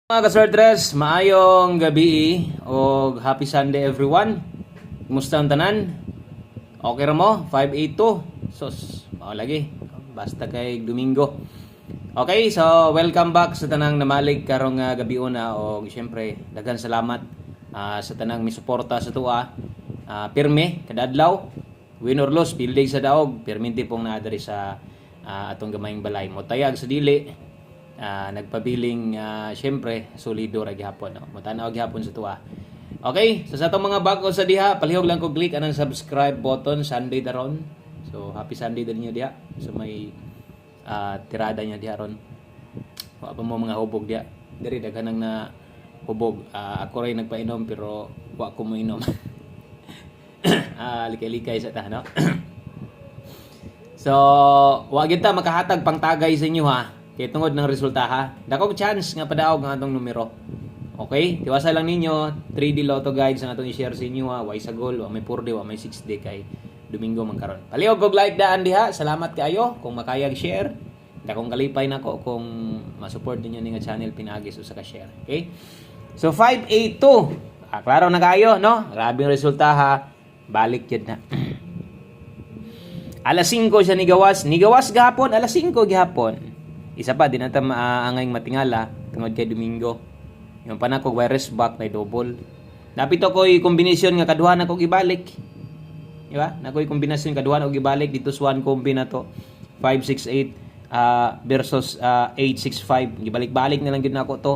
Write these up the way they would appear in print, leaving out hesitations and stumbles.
Mga kaswertres, maayong gabi o happy Sunday everyone. Kumusta ang tanan? Okay ra mo? 582. Sos, mao lagi. Basta kay Domingo. Okay, so welcome back sa tanang namalig karong gabi una o syempre daghan salamat sa tanang misuporta sa tuwa. Pirme kada adlaw. Win or loss, pildig sa daog, perminti pong naadari sa atong gamayng balay. Motayag sa dili. Nagpabiling syempre solido ra gihapon no. Mutanaw gihapon sa tuwa. Okay, so sa atong mga bago sa diha, palihog lang ko click anang subscribe button Sunday daron. So happy Sunday din niyo diha. So may tirada niya diha ron. Wa pa mo mga hubog diha. Diri daghan na hubog. Ako ray nagpainom pero wa ko mo inom. Likay-likay sa ta no. So, wa gyud ta makahatag pang tagay sa inyo ha. Kaya tungod ng resulta ha, dakog chance nga padaog ang atong numero. Okay? Tiwasa lang ninyo, 3D Lotto guides ang atong i-share sa inyo ha. Way sa goal, wa may 4D, wa may 6D kay Domingo man karon. Palihog og like daan diha. Salamat kaayo kung makayag share. Dakong kalipay nako kung ma-support ninyo ni nga channel pinagis usa ka share. Okay? So 582. Klaro na kayo, no? Grabe ang resulta ha. Balik yun na. Alas 5 siya nigawas. Nigawas gahapon, alas 5 gihapon. Isa pa, din natin maangayng matingala tungod kay Domingo. Yung panakog virus back na double. Napito ko'y kombinasyon nga kaduha na kong ibalik. Diba? Na ko'y kombinasyon kaduha na kong ibalik. Dito swan kombi na to. 568 versus 865. Gibalik-balik na lang yun ako to.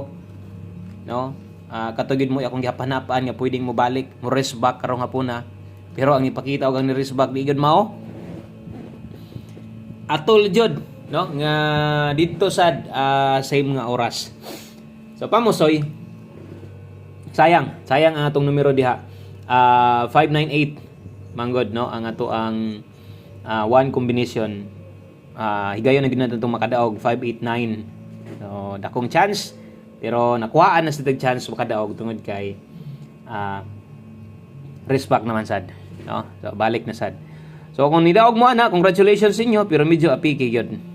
No? Katugid mo akong gihapanapaan nga pwedeng mo balik. Mo rest back karong hapon na. Pero ang ipakita og ang ni-rest back di gud mao. Atol jud. No nga dito sa same nga oras. So pamusoy sayang ang atong numero diha. 598 manggod no ang ato ang one combination. Higayon na gid natin itong makadaog 589. So dakong chance pero nakuhaan na sa tag chance makadaog tungod kay respect naman sad no. So balik na sad. So kung nidaog mo ana, congratulations sa inyo pero medyo apiki gyud.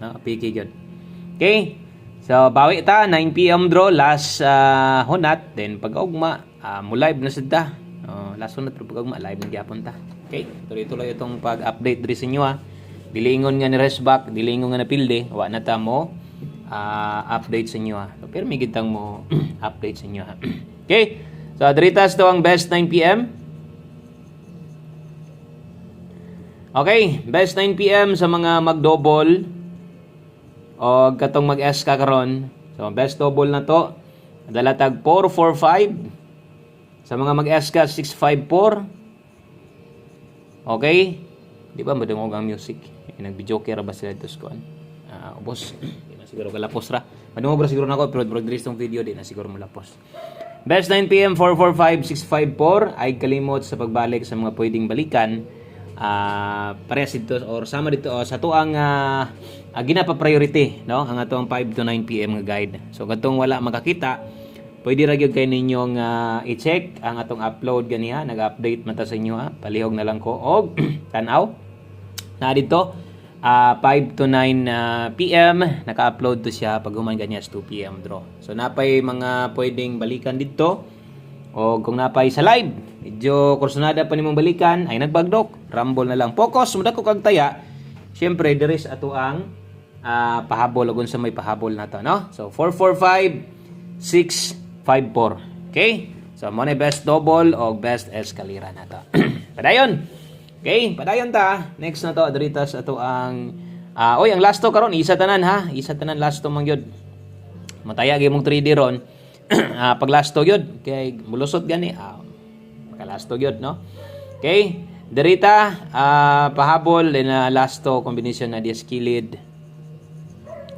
No, apiki gyud. Okay? So bawi ta 9 PM draw last hunat then pag-ugma mo live na sad ta. Last hunat pero pag-ugma live na gyapon ta. Okay? Tuloy-tuloy itong pag-update diri sa inyo ha. Dilingon nga ni Resback, dilingon nga na pilde, wa na ta mo update sa inyo ha. So, pero may gitang mo update sa inyo ha. Okay? So diritas to ang best 9 PM. Okay, best 9 PM sa mga mag-double o katong mag-S ka karon. So best double na to. Dalatag 445. Sa mga mag-S ka 654. Okay? Di ba madungog ang music? Nag-video kaya ba sila dito skuan? Ubos. Di na siguro kalapos ra. Madungog ra siguro nako pero progress tong video di na siguro malapos. Best 9 PM 445 654 ay kalimot sa pagbalik sa mga pwedeng balikan. Parehas dito or sama dito sa tuang ginapa-priority no ang atong 5 to 9 PM nga guide. So katong wala makakita, pwede ra gyud kay ninyong i-check ang atong upload ganiha, nag-update man ta sa inyo ha. Palihog na lang ko og tan-aw na dito 5 to 9 PM naka-upload to siya pag human ganiya 2 PM draw. So napay mga pwedeng balikan dito o kung napay sa live medyo kursunada pa nimong balikan ay nagbagdok rumble na lang focus muna ko kag taya syempre there is ato ang pahabol agon sa may pahabol na to no. So 445 654 okay. So mo na best double o best escalera na to. Padayon okay padayon ta next na to adritas ato ang ang last to karon isa tanan ha isa tanan last to man gyud mataya gyud mong 3D ron. Pag last to yun kay mulusot gani maka last to yun no. Okay derita pahabol din last to combination na dias kilid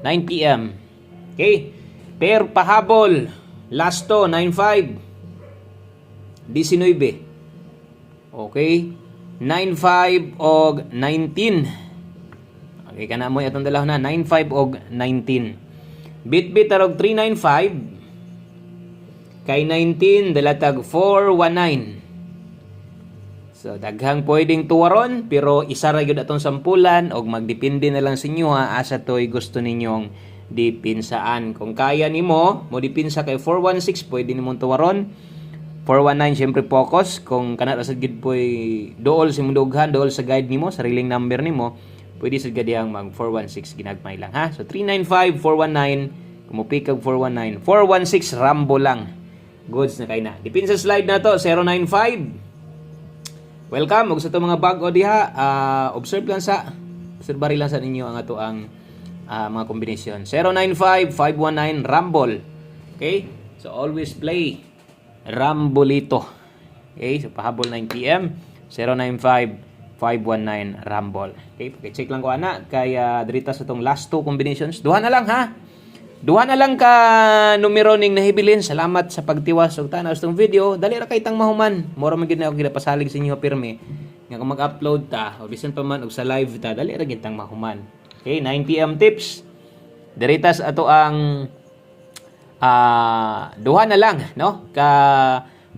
9 PM okay pair pahabol last to 95 19 okay 95 og 19 okay kana mo atong dalaw na 95 og 19 bit arog 395 kay 19 dalatag 419. So daghang pwedeng tuwaron pero isa ra gyud atong sampulan og magdepende na lang sa inyo ha asa toy gusto ninyong dipinsaan. Kung kaya nimo mo dipinsa kay 416 pwede nimong tuwaron. 419 syempre focus kung kana ra sad gid poy dool si mudughan dool sa guide nimo sariling number nimo pwede sad gadiyang mag 416 ginagmay lang ha. So 395 419 kumupikag 419 416 Rambo lang. Goods na kay na. Dipin sa slide na to 095. Welcome og sa to mga bag-o diha observary lang sa ninyo ang ato ang mga kombinasyon. 095 519 Rumble. Okay? So always play Rambolito. Okay, so pahabol 9 PM 095-519 Rumble. Okay, check lang ko ana kay dirita sa tong last two combinations. Duha na lang ha. Duha na lang ka numero ning nahibilin. Salamat sa pagtiwas og tanaw sa tong video. Dali ra kay tang mahuman. Mura man gid na ako gipasalig sa inyo pirmi. Nga kung mag-upload ta o bisan pa man og sa live ta, dali ra gid tang mahuman. Okay, 9 PM tips. Dirita sa ato ang duha na lang no ka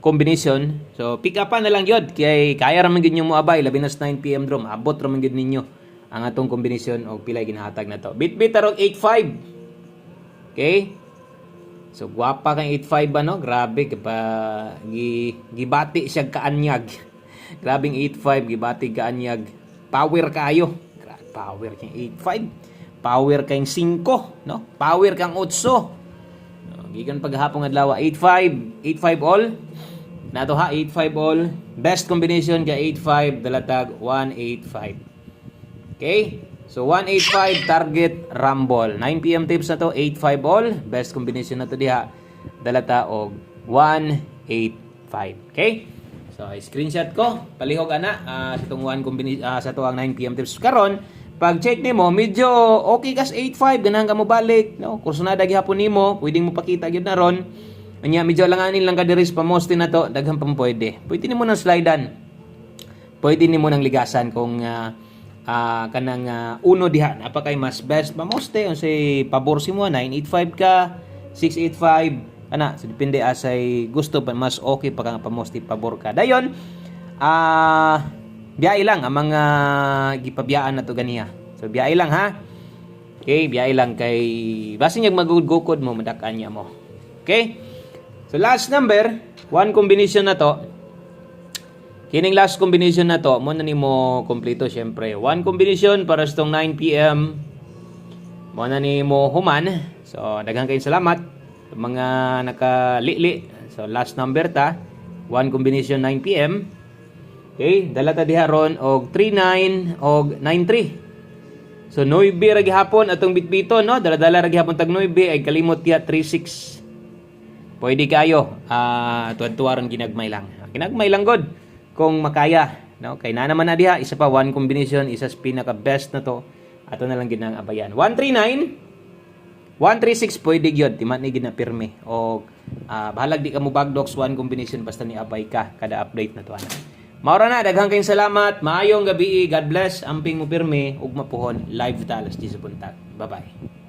combination. So pick up na lang yun kay kaya ra man gid nyo moabay labi na sa 9 PM drum abot ra man gid ninyo ang atong kombinasyon og pilay ginahatag na to. Bit arog 85. Okay, so gwapa kang 85 ba no, grabe pa gibati siya kaanyag. Grabing 85 gibati kaanyag, power kayo, power kang 85, power kang 5 no, power kang 8. Gikan paghapon adlaw 85 all nato ha. 85 all best combination ka 85 dalatag 185. Okay, so 185 target Rumble. 9 PM tips na to 85 all best combination na to diha dalata og 185. Okay, so screenshot ko palihog ana sa tong 1 combination sa tuang 9 PM tips karon. Pag check nimo medyo okay kas 85 ganahan ka mo balik no, kursunada gihapon nimo pwedeng mo pakita gyud na ron anya medyo langanin lang ka diri sa pamoste na to daghan pa pwede nimo nang slidean, pwede nimo nang ligasan kung kanang uno diha napakay mas best pamoste unsay pabor si mo 985 ka 685 ana so depende asay gusto pa mas okay pa kang pamoste pabor ka dayon biyay lang ang mga gipabiyaan na to ganiya. So biyay lang ha. Okay, biyay lang kay basi nyag magugukod mo madakan niya mo. Okay? So last number, 1 combination na to. Kining last combination na to, mo na nimo kompleto syempre. 1 combination para sa tong 9 PM. Mo na nimo human. So daghang kayong salamat sa mga nakalili. So last number ta, 1 combination 9 PM. Okay, dala ta diha ron og 39 og 93. So 9 ra gihapon atong bitbiton no, dala-dala ra gihapon tag 9 ay kalimot diha 36. Pwede kayo tuwa ron ginagmay lang. Ginagmay lang god kung makaya no, kay na naman na diha isa pa 1 combination, isa sa pinaka best na to. Ato na lang gid nang abayan. 139 136 pwede gyud timan ni gid na pirmi og bahalag di ka mo bagdox 1 combination basta ni abay ka kada update na to ana. Maura na, daghang kayong salamat. Maayong gabi. God bless. Amping mo pirmi. Ug mapuhon. Live talas di sa buntag. Bye-bye.